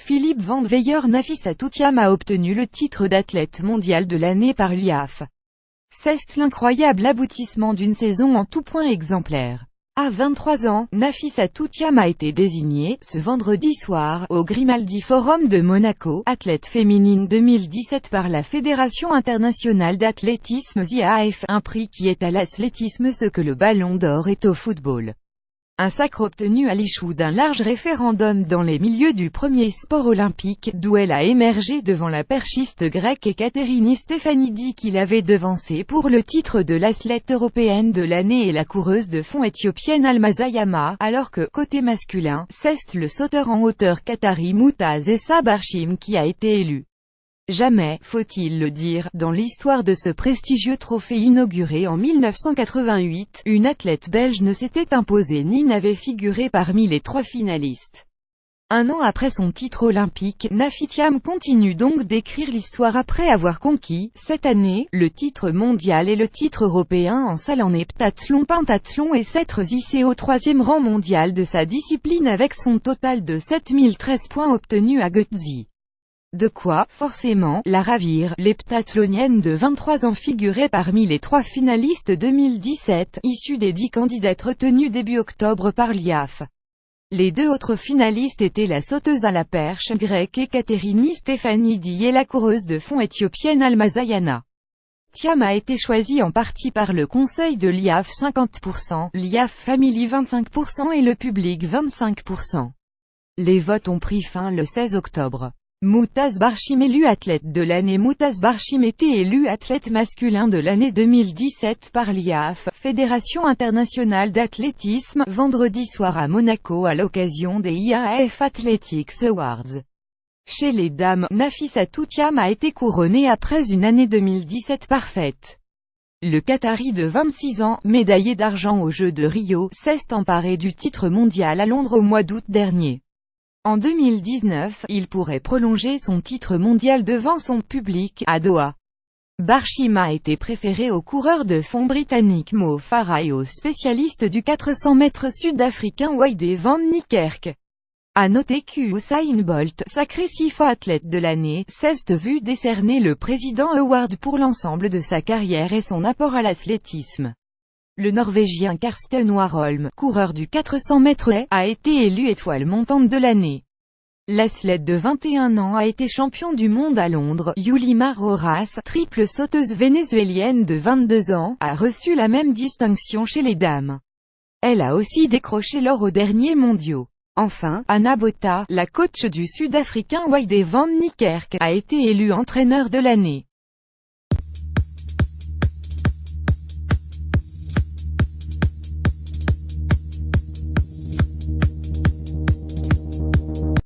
Philippe Van Veyer. Nafisa Toutiam a obtenu le titre d'athlète mondial de l'année par l'IAAF. C'est l'incroyable aboutissement d'une saison en tout point exemplaire. À 23 ans, Nafisa Toutiam a été désignée, ce vendredi soir, au Grimaldi Forum de Monaco, athlète féminine 2017 par la Fédération internationale d'athlétisme (IAAF), un prix qui est à l'athlétisme ce que le ballon d'or est au football. Un sacre obtenu à l'issue d'un large référendum dans les milieux du premier sport olympique, d'où elle a émergé devant la perchiste grecque Ekaterini Stefanidi qui l'avait devancée pour le titre de l'athlète européenne de l'année et la coureuse de fond éthiopienne Almaz Ayama, alors que, côté masculin, c'est le sauteur en hauteur qatari Moutaz Essa Barshim qui a été élu. Jamais, faut-il le dire, dans l'histoire de ce prestigieux trophée inauguré en 1988, une athlète belge ne s'était imposée ni n'avait figuré parmi les 3 finalistes. Un an après son titre olympique, Nafitiam continue donc d'écrire l'histoire après avoir conquis, cette année, le titre mondial et le titre européen en salle en heptathlon, pentathlon et s'être hissée au 3e rang mondial de sa discipline avec son total de 7013 points obtenus à Götzee. De quoi, forcément, la ravir, l'heptathlonienne de 23 ans figurait parmi les 3 finalistes 2017, issus des 10 candidates retenues début octobre par l'IAAF. Les 2 autres finalistes étaient la sauteuse à la perche grecque Ekaterini Stefanidi et la coureuse de fond éthiopienne Almaz Ayama. Thiam a été choisie en partie par le conseil de l'IAAF 50%, l'IAAF Family 25% et le public 25%. Les votes ont pris fin le 16 octobre. Moutaz Barshim élu athlète de l'année. Moutaz Barshim était élu athlète masculin de l'année 2017 par l'IAAF, Fédération internationale d'athlétisme, vendredi soir à Monaco à l'occasion des IAAF Athletics Awards. Chez les dames, Nafisa Toutiam a été couronnée après une année 2017 parfaite. Le Qatari de 26 ans, médaillé d'argent aux Jeux de Rio, s'est emparé du titre mondial à Londres au mois d'août dernier. En 2019, il pourrait prolonger son titre mondial devant son public, à Doha. Barshim a été préféré au coureur de fond britannique Mo Farah et au spécialiste du 400 mètres sud-africain Wayde van Niekerk. À noter qu'Usain Bolt, sacré 6 fois athlète de l'année, s'est vu décerner le Président Award pour l'ensemble de sa carrière et son apport à l'athlétisme. Le Norvégien Karsten Warholm, coureur du 400 mètres haies, a été élu étoile montante de l'année. L'athlète de 21 ans a été champion du monde à Londres. Yulimar Rojas, triple sauteuse vénézuélienne de 22 ans, a reçu la même distinction chez les dames. Elle a aussi décroché l'or aux derniers mondiaux. Enfin, Anna Botta, la coach du Sud-Africain Wayde van Niekerk, a été élue entraîneur de l'année.